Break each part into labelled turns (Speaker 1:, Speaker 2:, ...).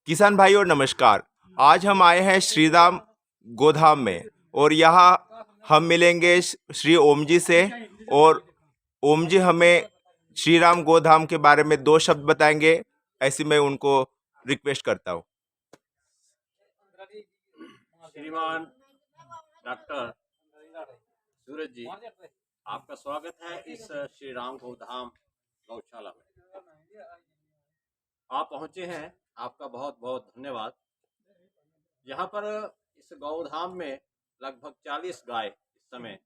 Speaker 1: किसान भाई और नमस्कार। आज हम आए हैं श्री राम गोधाम में और यहाँ हम मिलेंगे श्री ओम जी से। और ओम जी हमें श्री राम गोधाम के बारे में दो शब्द बताएंगे। ऐसे मैं उनको रिक्वेस्ट करता हूँ।
Speaker 2: श्रीमान डॉक्टर सूरज जी, आपका स्वागत है इस श्री राम गोधाम गौशाला में। आप पहुंचे हैं, आपका बहुत बहुत धन्यवाद। यहाँ पर इस गौधाम में लगभग 40 गाय इस समय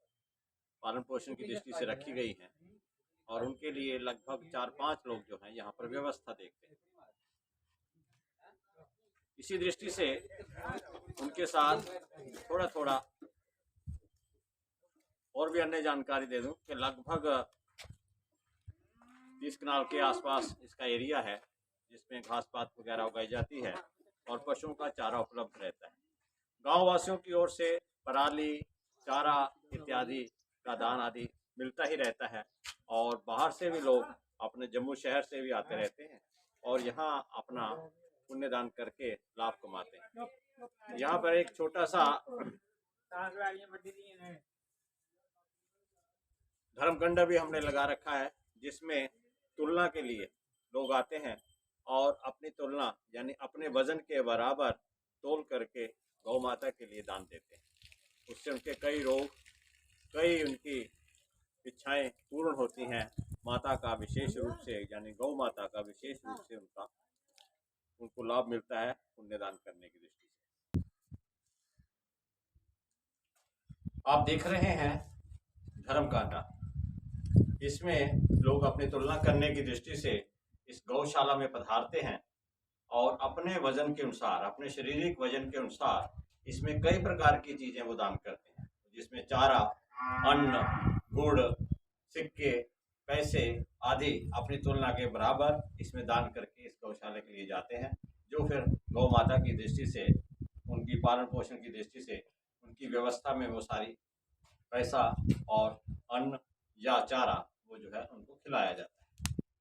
Speaker 2: पालन पोषण की दृष्टि से रखी गई हैं और उनके लिए लगभग 4-5 लोग जो हैं यहाँ पर व्यवस्था देखते हैं। इसी दृष्टि से उनके साथ थोड़ा थोड़ा और भी अन्य जानकारी दे दूं कि लगभग 30 कनाल के आसपास इसका एरिया है जिसमें घास पात वगैरह उगाई जाती है और पशुओं का चारा उपलब्ध रहता है। गांव वासियों की ओर से पराली, चारा इत्यादि का दान आदि मिलता ही रहता है और बाहर से भी लोग अपने जम्मू शहर से भी आते रहते हैं और यहाँ अपना पुण्य दान करके लाभ कमाते हैं। यहाँ पर एक छोटा सा धर्मकंडा भी हमने लगा रखा है जिसमें तुलना के लिए लोग आते हैं और अपनी तुलना यानी अपने वजन के बराबर तोल करके गौ माता के लिए दान देते हैं। उससे उनके कई रोग, कई उनकी इच्छाएं पूर्ण होती हैं। माता का विशेष रूप से यानी गौ माता का विशेष रूप से उनको लाभ मिलता है पुण्यदान करने की दृष्टि से। आप देख रहे हैं धर्म कांटा, इसमें लोग अपनी तुलना करने की दृष्टि से इस गौशाला में पधारते हैं और अपने वजन के अनुसार, अपने शारीरिक वजन के अनुसार इसमें कई प्रकार की चीजें वो दान करते हैं, जिसमें चारा, अन्न, गुड़, सिक्के, पैसे आदि अपनी तुलना के बराबर इसमें दान करके इस गौशाला के लिए जाते हैं, जो फिर गौ माता की दृष्टि से, उनकी पालन पोषण की दृष्टि से उनकी व्यवस्था में वो सारी पैसा और अन्न या चारा वो जो है उनको खिलाया जाता है।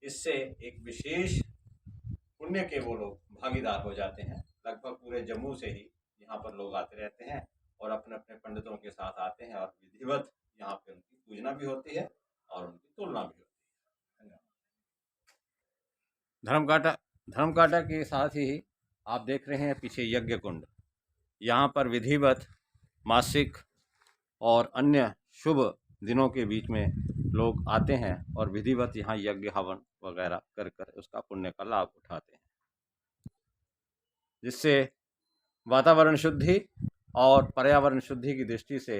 Speaker 2: इससे एक विशेष पुण्य के वो लोग भागीदार हो जाते हैं। लगभग पूरे जम्मू से ही यहाँ पर लोग आते रहते हैं और अपने अपने पंडितों के साथ आते हैं और विधिवत यहाँ पे उनकी पूजना भी होती है और उनकी तुलना भी होती है। धर्मकांटा के साथ ही आप देख रहे हैं पीछे यज्ञ कुंड। यहाँ पर विधिवत मासिक और अन्य शुभ दिनों के बीच में लोग आते हैं और विधिवत यहाँ यज्ञ हवन वगैरह कर कर उसका पुण्य का लाभ उठाते हैं, जिससे वातावरण शुद्धि और पर्यावरण शुद्धि की दृष्टि से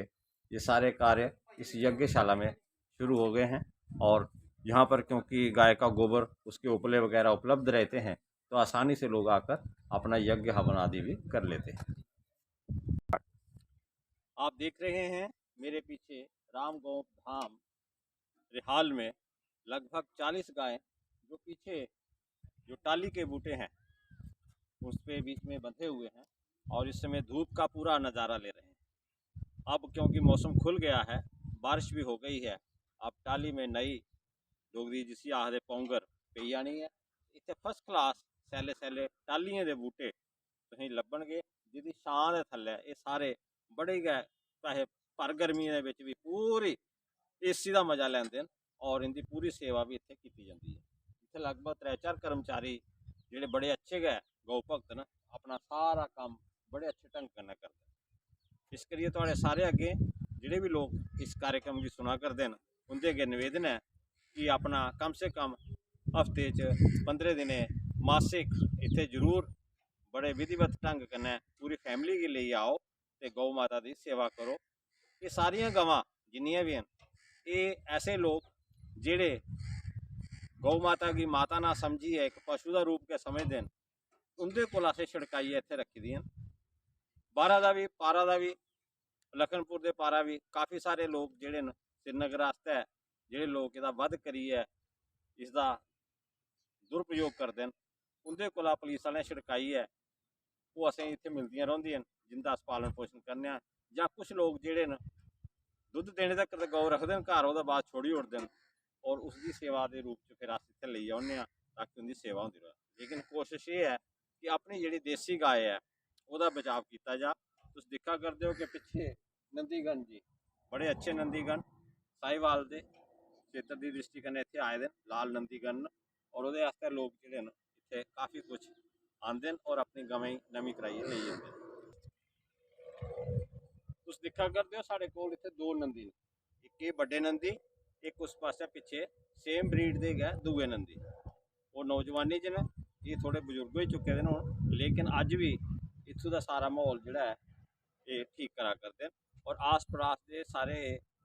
Speaker 2: ये सारे कार्य इस यज्ञशाला में शुरू हो गए हैं। और यहाँ पर क्योंकि गाय का गोबर, उसके उपले वगैरह उपलब्ध रहते हैं तो आसानी से लोग आकर अपना यज्ञ हवन आदि भी कर लेते हैं। आप देख रहे हैं मेरे पीछे राम गौ धाम रिहाल में लगभग 40 गाय जो पीछे जो टाली के बूटे हैं उस पे बीच में बंधे हुए हैं और इस समय धूप का पूरा नज़ारा ले रहे हैं। अब क्योंकि मौसम खुल गया है, बारिश भी हो गई है, अब टाली में नई डोगरी जिसी आखदे पौंगर पई जानी है। इतने फर्स्ट क्लास सैले सैले टालियां दे बूटे तुसीं लब्भणगे जिहदी छां दे थल्ले ये सारे बड़े गै चाहे भर गर्मियों दे विच भी पूरी एसी का मज़ा लैंदे न और इनकी पूरी सेवा भी इत्थे कीती जाती है। इत्थे लगभग 3-4 कर्मचारी जिहड़े बड़े अच्छे गै गौ भगत न अपना सारा काम बड़े अच्छे ढंग कन्नै करदे। इस करियै तुहाड़े सारे अगे जिहड़े भी लोग इस कार्यक्रम की सुना करदे न उंदे अगे निवेदन है कि अपना कम से कम हफ्ते च 15 दिनें मासिक इत्थे जरूर बड़े विधिवत ढंग कन्नै पूरी फैमिली गी लेइयै आओ ते गौ माता की सेवा करो। ये सारियां गवां जिन्नियां भी हैं ये ऐसे लोग जिहड़े गौ माता की माता ना समझिए एक पशु का रूप के समझते हैं, उनके कोल असें छिड़काइए इत्थे रखी दियां। बाहरा दा भी, पारा दा भी, लखनपुर के पारा भी काफ़ी सारे लोग जिहड़े न श्रीनगर आस्ते जिहड़े लोग इहदा वध करियै इसका दुरुपयोग करते हैं उनके कोला पुलिस वाले छिड़काइए वो असें इत्थे मिलदियां रौंह्दियां न, जिंदा अस पालन पोषण करने आं। जां कुछ लोग जिहड़े न दुद्ध देने तक तो गौ रखते हैं घर, ओह्दे बाद छोड़ी ओड़दे हैं और उसकी सेवा के रूप च फिर अस इत्थे लेई औन्ने आं ताकि उंदी सेवा होंदी रहे। लेकिन कोशिश ये है कि अपनी जिहड़ी देसी गाय है ਉਹਦਾ बचाव किया जा। तुम दिखा करते हो कि पिछे नंदीगण जी बड़े अच्छे नंदीगण साहिवाल के खेतर की दृष्टि कन्नै इत्थे आए दे लाल नंदीगण और ਉਹਦੇ वास्ते लोग जिहड़े न इत्थे काफ़ी कुछ आंदे न और अपनी गवें नवीं कराइयै लेई जंदे न। तुम दिखा करते हो साढ़े कोल इत्थे दो नंदी न, एक ये बड़े नंदी, एक उस पासे पिछे सेम ब्रीड दे गए दूए नंदी। वो नौजवानी च न, ये थोड़े बजुर्ग हो चुके हैं हुण, लेकिन अज भी इत्थों का सारा माहौल जिहड़ा है ये ठीक करा करते हैं। और आस पड़ास के सारे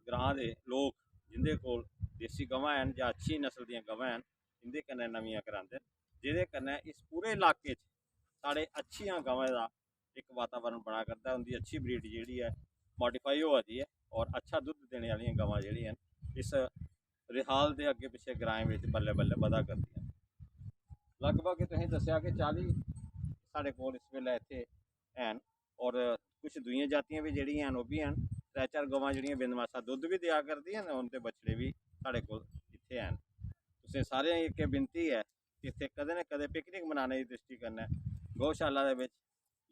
Speaker 2: ग्रां के लोग जिंदे कोल देसी गवां हैं या अच्छी नस्ल दी गवां हैं इंदे कन्नै नवियां करांदे न, जिहदे कन्नै इस पूरे इलाके साढ़े अच्छियां गवां का एक वातावरण बना करता है। उनकी अच्छी ब्रीड जिहड़ी है मॉडिफाई होआ दी है और अच्छा दुध देने वाली गवां जिहड़ियां इस रिहाल के अगे पिछे ग्राएं में बल्ले बल्ले बधा करदियां। लगभग तुसीं दस्सिया कि 40 साढ़े कोल इस वेले इत्थे हैन और कुछ दूइयां जातियां भी जिहड़ियां हैन ओह भी हैन। 3-4 गवां जिहड़ियां बिंद मासा दुध भी दिया करदियां न, उनके बछड़े भी साढ़े कोल इत्थे हैन। तुसें सारें गी इक बिनती है कि इत्थे कदें ना कदें पिकनिक मनाने की दृष्टि कन्नै गौशाला दे विच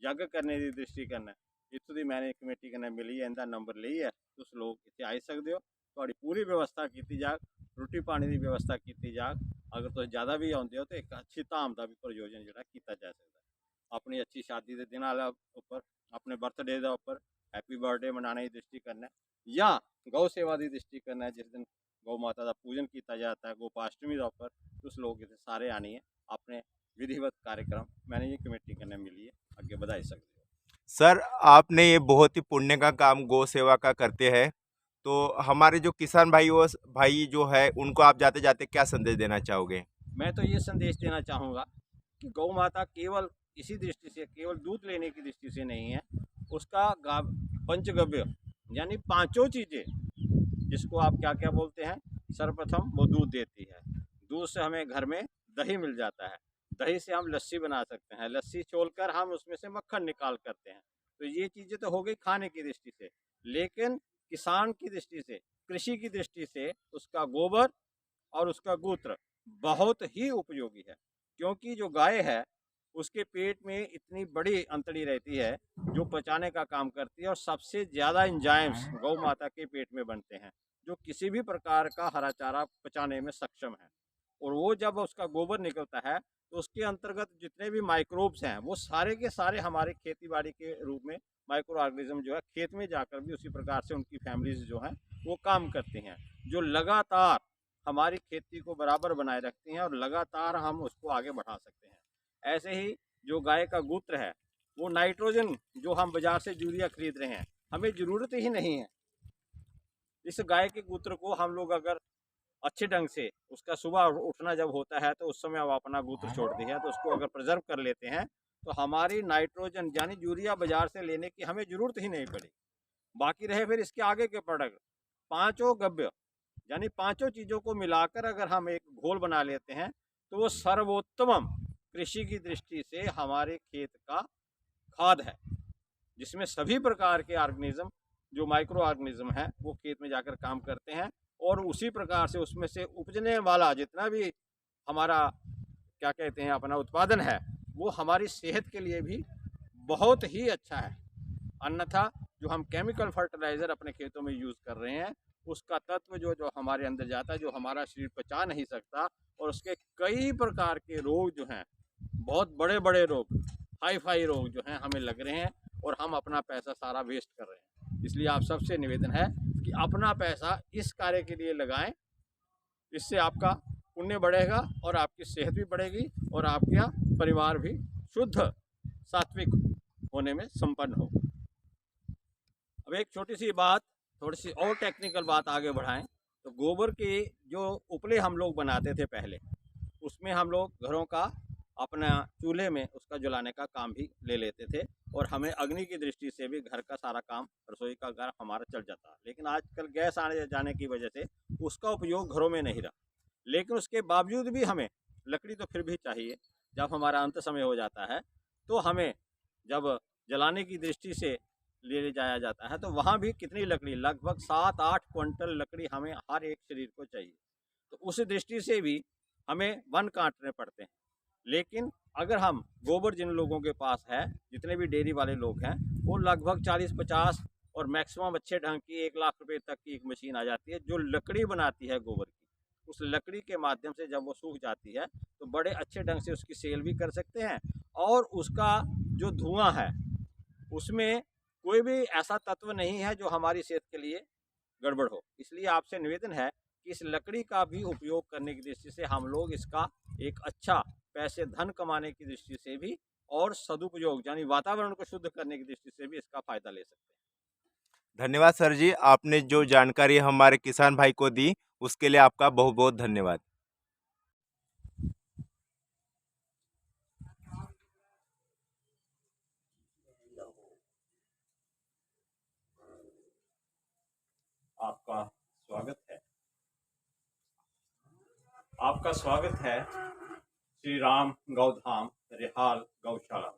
Speaker 2: यज्ञ करने की दृष्टि कन्नै इत्थों दी मैनेज कमेटी कन्नै मिलियै इंदा नंबर लेइयै तुस लोग इत्थे आई सकदे हो। तुहाड़ी पूरी व्यवस्था की जाग, रोटी पानी की व्यवस्था की जाग। अगर तुम ज़्यादा भी आउंदे हो तो एक अच्छी धाम का भी प्रयोजन जिहड़ा कीता जा सकदा है। अपनी अच्छी शादी के दिन आला उपर, अपने बर्थडे के उपर हैप्पी बर्थडे मनाने की दृष्टि कन्नै या गौ सेवा की दृष्टि कन्नै जिस दिन गौ माता का पूजन किया जाता है गोपाष्टमी का उपर तुस लोग इत्थे सारे आनिए अपने विधिवत कार्यक्रम मैनेजिंग कमेटी कन्नै मिलिए अगे बढ़ाई सकते हो।
Speaker 1: सर, आपने ये बहुत ही पुण्य का काम गौ सेवा का करते हैं, तो हमारे जो किसान भाई जो है उनको आप जाते जाते क्या संदेश देना चाहोगे?
Speaker 2: मैं तो ये संदेश देना चाहूँगा कि गौ माता केवल इसी दृष्टि से, केवल दूध लेने की दृष्टि से नहीं है, उसका पंचगव्य यानी पांचों चीज़ें जिसको आप क्या क्या बोलते हैं, सर्वप्रथम वो दूध देती है। दूध से हमें घर में दही मिल जाता है, दही से हम लस्सी बना सकते हैं, लस्सी छोलकर हम उसमें से मक्खन निकाल करते हैं। तो ये चीज़ें तो हो गई खाने की दृष्टि से, लेकिन किसान की दृष्टि से, कृषि की दृष्टि से उसका गोबर और उसका मूत्र बहुत ही उपयोगी है। क्योंकि जो गाय है उसके पेट में इतनी बड़ी अंतड़ी रहती है जो पचाने का काम करती है और सबसे ज़्यादा एंजाइम्स गौ माता के पेट में बनते हैं जो किसी भी प्रकार का हरा चारा पचाने में सक्षम है। और वो जब उसका गोबर निकलता है तो उसके अंतर्गत जितने भी माइक्रोब्स हैं वो सारे के सारे हमारे खेती बाड़ी के रूप में माइक्रो ऑर्गेनिज्म जो है खेत में जाकर भी उसी प्रकार से उनकी फैमिलीज जो हैं वो काम करती हैं, जो लगातार हमारी खेती को बराबर बनाए रखती हैं और लगातार हम उसको आगे बढ़ा सकते हैं। ऐसे ही जो गाय का मूत्र है वो नाइट्रोजन जो हम बाजार से यूरिया खरीद रहे हैं हमें ज़रूरत ही नहीं है। इस गाय के मूत्र को हम लोग अगर अच्छे ढंग से उसका सुबह उठना जब होता है तो उस समय वो अपना मूत्र छोड़ती है, तो उसको अगर प्रिजर्व कर लेते हैं तो हमारी नाइट्रोजन यानी यूरिया बाजार से लेने की हमें ज़रूरत ही नहीं पड़ी। बाकी रहे फिर इसके आगे के प्रोडक्ट, पाँचों गव्य यानी पांचों चीज़ों को मिलाकर अगर हम एक घोल बना लेते हैं तो वो सर्वोत्तम कृषि की दृष्टि से हमारे खेत का खाद है, जिसमें सभी प्रकार के ऑर्गेनिज्म जो माइक्रो ऑर्गेनिज्म है वो खेत में जाकर काम करते हैं और उसी प्रकार से उसमें से उपजने वाला जितना भी हमारा क्या कहते हैं अपना उत्पादन है वो हमारी सेहत के लिए भी बहुत ही अच्छा है। अन्यथा जो हम केमिकल फर्टिलाइज़र अपने खेतों में यूज़ कर रहे हैं उसका तत्व जो जो हमारे अंदर जाता है, जो हमारा शरीर पचा नहीं सकता और उसके कई प्रकार के रोग जो हैं, बहुत बड़े बड़े रोग, हाई फाई रोग जो हैं हमें लग रहे हैं और हम अपना पैसा सारा वेस्ट कर रहे हैं। इसलिए आप सबसे निवेदन है कि अपना पैसा इस कार्य के लिए लगाएं, इससे आपका पुण्य बढ़ेगा और आपकी सेहत भी बढ़ेगी और आपका परिवार भी शुद्ध सात्विक होने में संपन्न हो। अब एक छोटी सी बात, थोड़ी सी और टेक्निकल बात आगे बढ़ाएं तो गोबर के जो उपले हम लोग बनाते थे पहले, उसमें हम लोग घरों का अपना चूल्हे में उसका जलाने का काम भी ले लेते थे और हमें अग्नि की दृष्टि से भी घर का सारा काम, रसोई का घर हमारा चल जाता। लेकिन आजकल गैस आने जाने की वजह से उसका उपयोग घरों में नहीं रहा, लेकिन उसके बावजूद भी हमें लकड़ी तो फिर भी चाहिए। जब हमारा अंत समय हो जाता है तो हमें जब जलाने की दृष्टि से ले जाया जाता है तो वहाँ भी कितनी लकड़ी, लगभग 7-8 क्विंटल लकड़ी हमें हर एक शरीर को चाहिए। तो उस दृष्टि से भी हमें वन काटने पड़ते हैं, लेकिन अगर हम गोबर जिन लोगों के पास है, जितने भी डेयरी वाले लोग हैं, वो लगभग 40-50 और मैक्सिमम अच्छे ढंग की 1 लाख रुपए तक की एक मशीन आ जाती है जो लकड़ी बनाती है गोबर की। उस लकड़ी के माध्यम से जब वो सूख जाती है तो बड़े अच्छे ढंग से उसकी सेल भी कर सकते हैं, और उसका जो धुआं है उसमें कोई भी ऐसा तत्व नहीं है जो हमारी सेहत के लिए गड़बड़ हो। इसलिए आपसे निवेदन है कि इस लकड़ी का भी उपयोग करने की दृष्टि से हम लोग इसका एक अच्छा पैसे धन कमाने की दृष्टि से भी और सदुपयोग यानी वातावरण को शुद्ध करने की दृष्टि से भी इसका फायदा ले सकते हैं।
Speaker 1: धन्यवाद सर जी, आपने जो जानकारी हमारे किसान भाई को दी उसके लिए आपका बहुत बहुत धन्यवाद।
Speaker 2: आपका स्वागत है। आपका स्वागत है श्री राम गौधाम रिहाल गौशाला।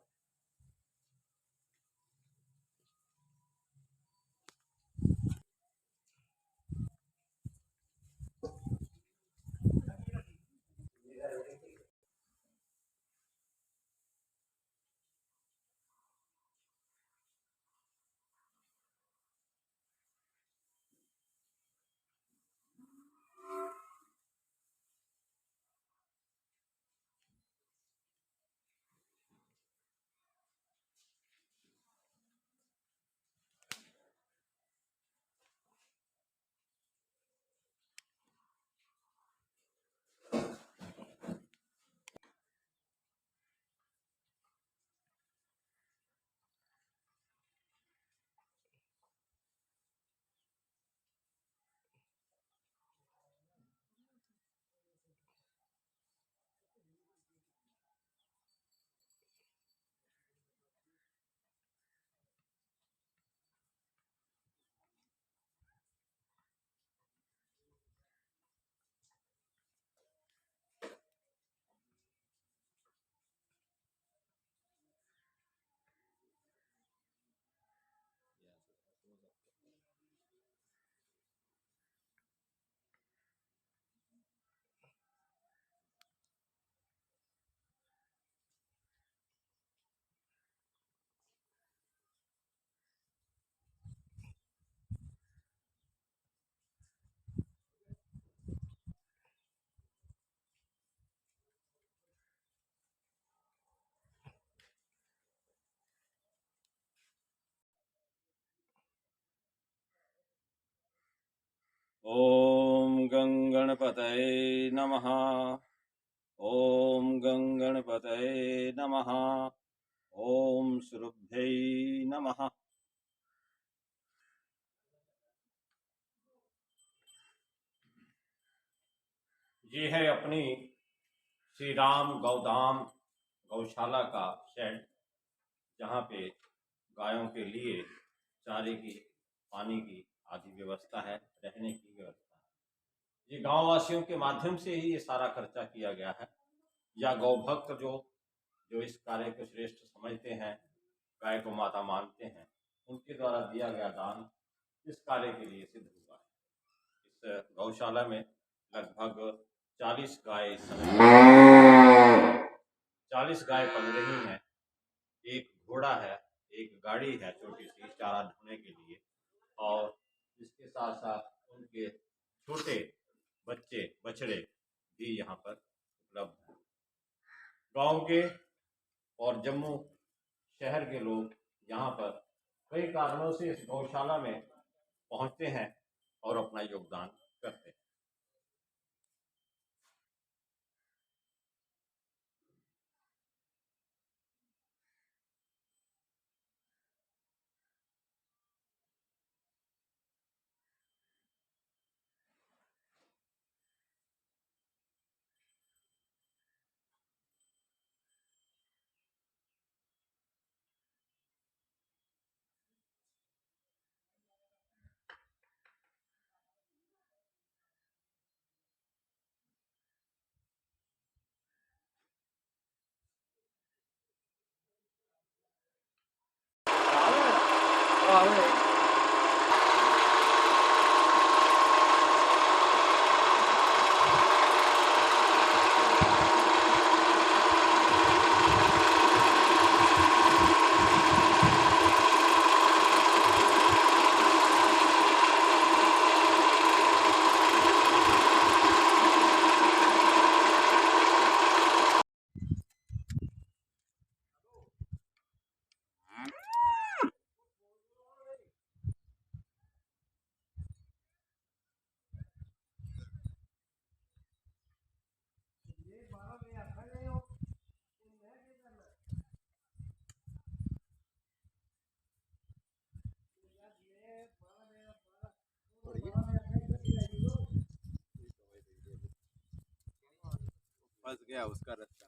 Speaker 2: ओम गंगणपतये नमः। ओम गंगणपतये नमः। ओम श्रुभ्यै नमः। ये है अपनी श्री राम गौधाम गौशाला का शेड, जहाँ पे गायों के लिए चारे की, पानी की आदि व्यवस्था है, रहने की व्यवस्था है। ये गांव वासियों के माध्यम से ही ये सारा खर्चा किया गया है, या गौ भक्त जो जो इस कार्य को श्रेष्ठ समझते हैं, गाय को माता मानते हैं, उनके द्वारा दिया गया दान इस कार्य के लिए सिद्ध हुआ है। इस गौशाला में लगभग 40 गाय इस समय 40 गाय पल रही हैं। एक घोड़ा है, एक गाड़ी है छोटी सी चारा ढोने के लिए, और इसके साथ साथ उनके छोटे बच्चे बछड़े भी यहाँ पर उपलब्ध हैं। गांव के और जम्मू शहर के लोग यहाँ पर कई कारणों से इस गौशाला में पहुँचते हैं और अपना योगदान करते हैं।
Speaker 3: फंस गया उसका रास्ता।